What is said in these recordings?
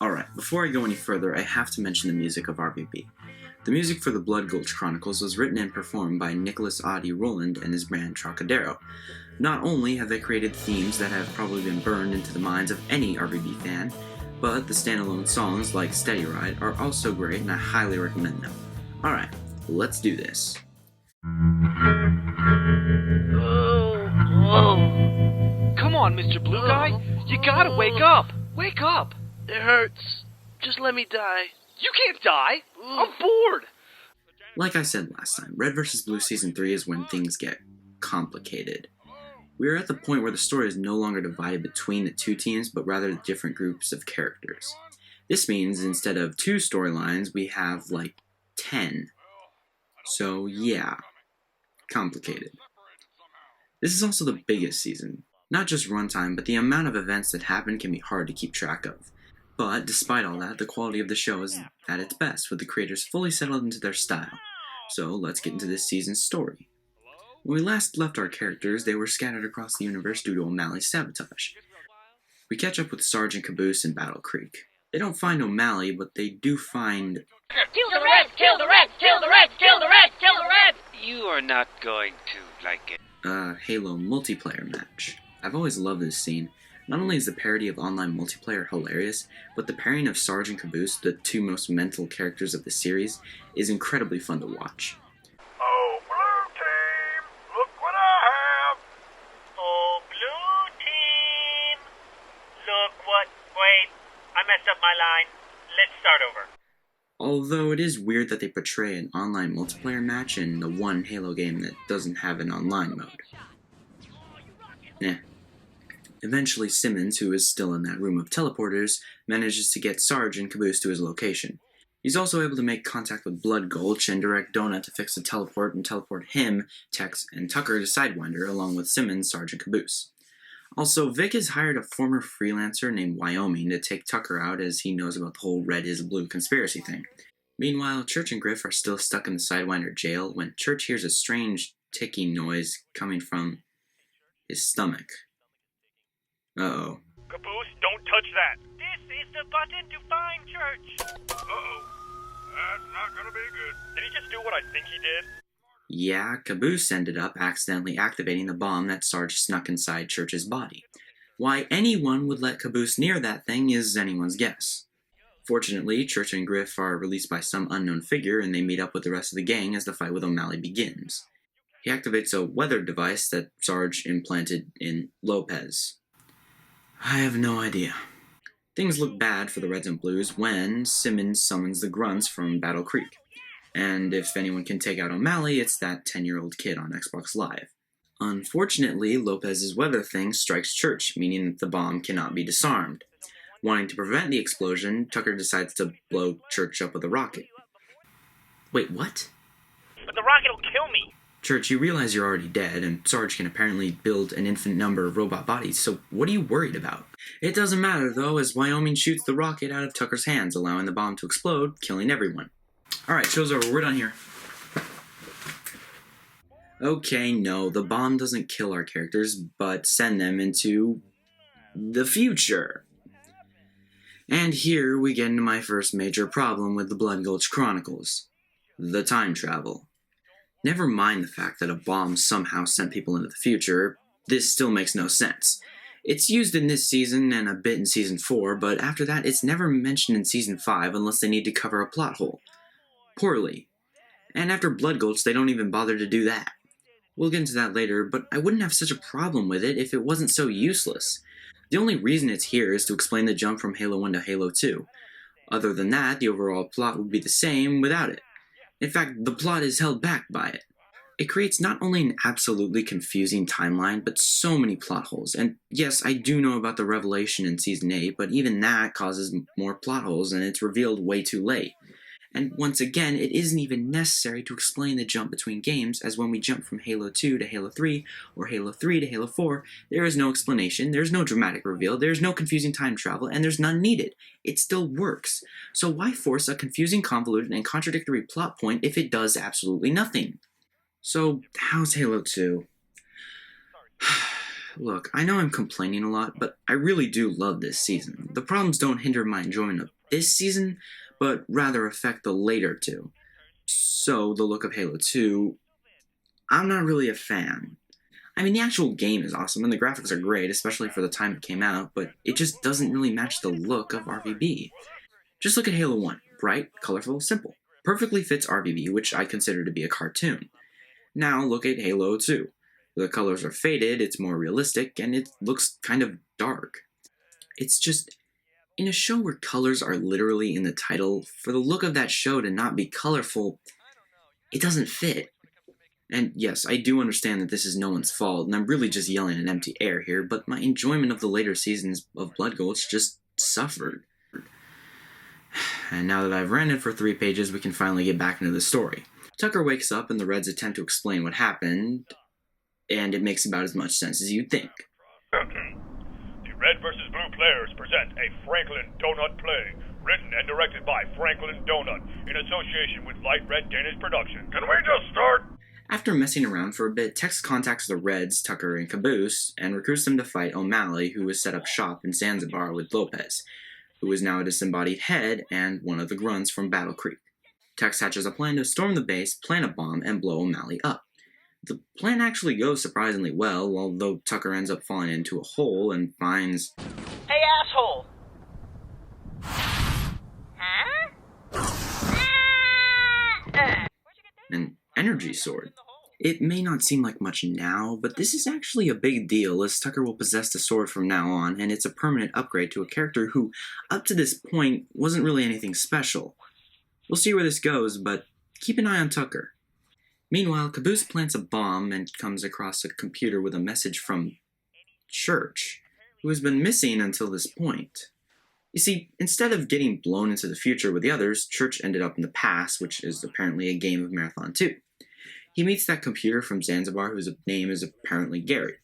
Alright, before I go any further, I have to mention the music of RVB. The music for the Blood Gulch Chronicles was written and performed by Nicholas Audie Roland and his band Trocadero. Not only have they created themes that have probably been burned into the minds of any RVB fan, but the standalone songs like Steady Ride are also great and I highly recommend them. Alright, let's do this. Oh. Come on, Mr. Blue Guy. You gotta wake up. Wake up. It hurts. Just let me die. You can't die. I'm bored. Like I said last time, Red vs. Blue Season 3 is when things get complicated. We are at the point where the story is no longer divided between the two teams, but rather different groups of characters. This means instead of 2 storylines, we have like 10. So yeah, complicated. This is also the biggest season. Not just runtime, but the amount of events that happen can be hard to keep track of. But despite all that, the quality of the show is at its best, with the creators fully settled into their style. So let's get into this season's story. When we last left our characters, they were scattered across the universe due to O'Malley's sabotage. We catch up with Sarge and Caboose in Battle Creek. They don't find O'Malley, but they do find... Kill the Reds! Kill the Reds! Kill the Reds! Kill the Reds! Kill the Reds! You are not going to like it. Halo multiplayer match. I've always loved this scene. Not only is the parody of online multiplayer hilarious, but the pairing of Sarge and Caboose, the 2 most mental characters of the series, is incredibly fun to watch. Oh, blue team, look what I have! Oh, blue team! Look what... Wait, I messed up my line. Let's start over. Although it is weird that they portray an online multiplayer match in the one Halo game that doesn't have an online mode. Eventually, Simmons, who is still in that room of teleporters, manages to get Sarge and Caboose to his location. He's also able to make contact with Blood Gulch and direct Donut to fix the teleport and teleport him, Tex, and Tucker to Sidewinder, along with Simmons, Sarge, and Caboose. Also, Vic has hired a former freelancer named Wyoming to take Tucker out as he knows about the whole red is blue conspiracy thing. Meanwhile, Church and Griff are still stuck in the Sidewinder jail when Church hears a strange ticking noise coming from his stomach. Uh-oh. Caboose, don't touch that. This is the button to find Church. Uh-oh. That's not gonna be good. Did he just do what I think he did? Yeah, Caboose ended up accidentally activating the bomb that Sarge snuck inside Church's body. Why anyone would let Caboose near that thing is anyone's guess. Fortunately, Church and Griff are released by some unknown figure and they meet up with the rest of the gang as the fight with O'Malley begins. He activates a weather device that Sarge implanted in Lopez. I have no idea. Things look bad for the Reds and Blues when Simmons summons the Grunts from Battle Creek. And if anyone can take out O'Malley, it's that 10-year-old kid on Xbox Live. Unfortunately, Lopez's weather thing strikes Church, meaning that the bomb cannot be disarmed. Wanting to prevent the explosion, Tucker decides to blow Church up with a rocket. Wait, what? But the rocket will kill me. Church, you realize you're already dead, and Sarge can apparently build an infinite number of robot bodies, so what are you worried about? It doesn't matter, though, as Wyoming shoots the rocket out of Tucker's hands, allowing the bomb to explode, killing everyone. Alright, show's over, we're done here. Okay, no, the bomb doesn't kill our characters, but send them into the future. And here we get into my first major problem with the Blood Gulch Chronicles. The time travel. Never mind the fact that a bomb somehow sent people into the future, this still makes no sense. It's used in this season and a bit in Season 4, but after that it's never mentioned in Season 5 unless they need to cover a plot hole. Poorly. And after Blood Gulch, they don't even bother to do that. We'll get into that later, but I wouldn't have such a problem with it if it wasn't so useless. The only reason it's here is to explain the jump from Halo 1 to Halo 2. Other than that, the overall plot would be the same without it. In fact, the plot is held back by it. It creates not only an absolutely confusing timeline, but so many plot holes. And yes, I do know about the revelation in Season 8, but even that causes more plot holes and it's revealed way too late. And once again, it isn't even necessary to explain the jump between games, as when we jump from Halo 2 to Halo 3, or Halo 3 to Halo 4, there is no explanation, there's no dramatic reveal, there's no confusing time travel, and there's none needed. It still works. So why force a confusing, convoluted, and contradictory plot point if it does absolutely nothing? So, how's Halo 2? Look, I know I'm complaining a lot, but I really do love this season. The problems don't hinder my enjoyment of this season, but rather affect the later two. So, the look of Halo 2, I'm not really a fan. I mean, the actual game is awesome and the graphics are great, especially for the time it came out, but it just doesn't really match the look of RVB. Just look at Halo 1. Bright, colorful, simple. Perfectly fits RVB, which I consider to be a cartoon. Now look at Halo 2. The colors are faded, it's more realistic, and it looks kind of dark. It's just, in a show where colors are literally in the title, for the look of that show to not be colorful, it doesn't fit. And yes, I do understand that this is no one's fault, and I'm really just yelling at empty air here, but my enjoyment of the later seasons of Blood Gulch just suffered. And now that I've ranted for 3 pages, we can finally get back into the story. Tucker wakes up and the Reds attempt to explain what happened, and it makes about as much sense as you'd think. The Red vs. Blue players present a Franklin Donut play, written and directed by Franklin Donut, in association with Light Red Danish Production. Can we just start? After messing around for a bit, Tex contacts the Reds, Tucker, and Caboose, and recruits them to fight O'Malley, who has set up shop in Zanzibar with Lopez, who is now a disembodied head and one of the grunts from Battle Creek. Tex hatches a plan to storm the base, plant a bomb, and blow O'Malley up. The plan actually goes surprisingly well, although Tucker ends up falling into a hole and finds Hey, asshole! an energy sword. It may not seem like much now, but this is actually a big deal, as Tucker will possess the sword from now on, and it's a permanent upgrade to a character who, up to this point, wasn't really anything special. We'll see where this goes, but keep an eye on Tucker. Meanwhile, Caboose plants a bomb and comes across a computer with a message from Church, who has been missing until this point. You see, instead of getting blown into the future with the others, Church ended up in the past, which is apparently a game of Marathon 2. He meets that computer from Zanzibar whose name is apparently Gary.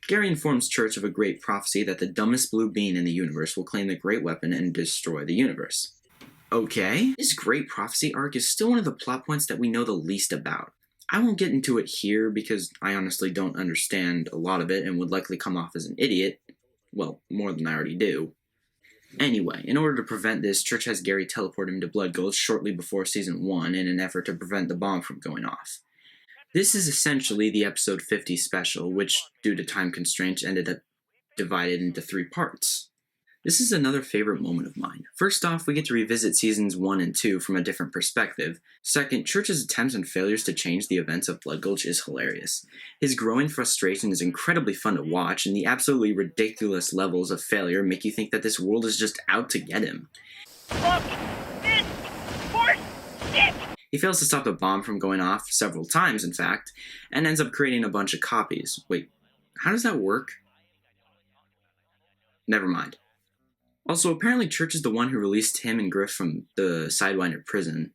Gary informs Church of a great prophecy that the dumbest blue being in the universe will claim the great weapon and destroy the universe. Okay, this great prophecy arc is still one of the plot points that we know the least about. I won't get into it here because I honestly don't understand a lot of it and would likely come off as an idiot. Well, more than I already do. Anyway, in order to prevent this, Church has Gary teleport him to Blood Gulch shortly before Season 1 in an effort to prevent the bomb from going off. This is essentially the episode 50 special, which, due to time constraints, ended up divided into 3 parts. This is another favorite moment of mine. First off, we get to revisit Seasons 1 and 2 from a different perspective. Second, Church's attempts and failures to change the events of Blood Gulch is hilarious. His growing frustration is incredibly fun to watch, and the absolutely ridiculous levels of failure make you think that this world is just out to get him. Fuck this horse shit! He fails to stop the bomb from going off several times, in fact, and ends up creating a bunch of copies. Wait, how does that work? Never mind. Also, apparently Church is the one who released him and Griff from the Sidewinder prison.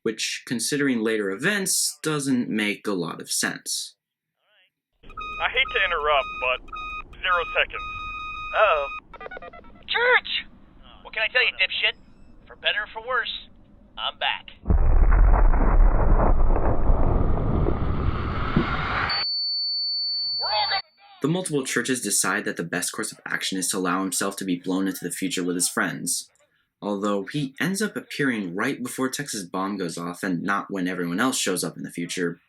Which, considering later events, doesn't make a lot of sense. I hate to interrupt, but 0 seconds. Uh-oh. Church! What can I tell you, dipshit? For better or for worse, I'm back. The multiple Churches decide that the best course of action is to allow himself to be blown into the future with his friends. Although he ends up appearing right before Tex's bomb goes off and not when everyone else shows up in the future.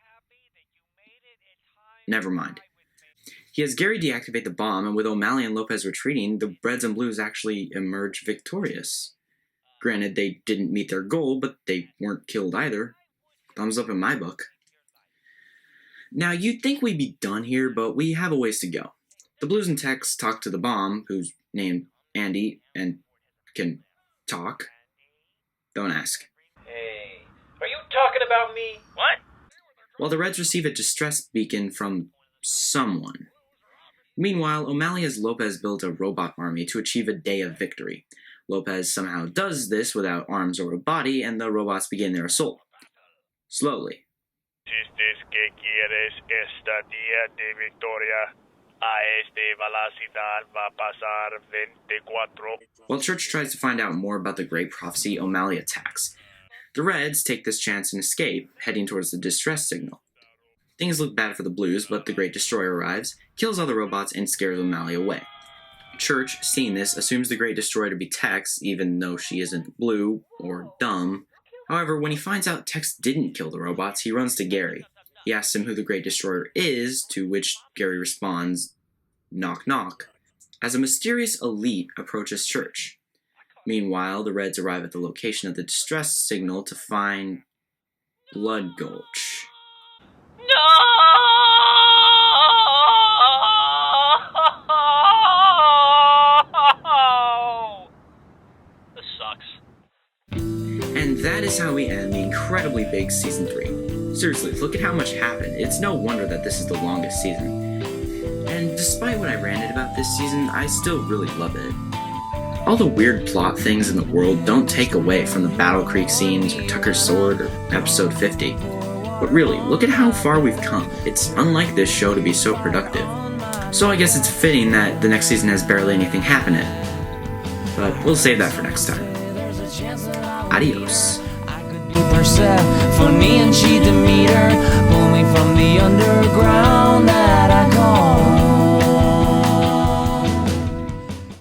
Never mind. He has Gary deactivate the bomb, and with O'Malley and Lopez retreating, the Reds and Blues actually emerge victorious. Granted, they didn't meet their goal, but they weren't killed either. Thumbs up in my book. Now, you'd think we'd be done here, but we have a ways to go. The Blues and Tex talk to the bomb, who's named Andy and can talk. Don't ask. Hey, are you talking about me? What? While the Reds receive a distress beacon from someone. Meanwhile, O'Malley has Lopez build a robot army to achieve a day of victory. Lopez somehow does this without arms or a body, and the robots begin their assault. Slowly. Chistes que quieres esta día de victoria. A este velocidad va pasar 24. While Church tries to find out more about the Great Prophecy, O'Malley attacks. The Reds take this chance and escape, heading towards the distress signal. Things look bad for the Blues, but the Great Destroyer arrives, kills all the robots, and scares O'Malley away. Church, seeing this, assumes the Great Destroyer to be Tex, even though she isn't blue or dumb. However, when he finds out Tex didn't kill the robots, he runs to Gary. He asks him who the Great Destroyer is, to which Gary responds, "Knock knock," as a mysterious elite approaches Church. Meanwhile, the Reds arrive at the location of the distress signal to find Blood Gulch. No! This sucks. And that is how we end the incredibly big Season 3. Seriously, look at how much happened. It's no wonder that this is the longest season. And despite what I ranted about this season, I still really love it. All the weird plot things in the world don't take away from the Battle Creek scenes, or Tucker's Sword, or Episode 50. But really, look at how far we've come. It's unlike this show to be so productive. So I guess it's fitting that the next season has barely anything happen in it. But we'll save that for next time. Adios. Persephone and she to me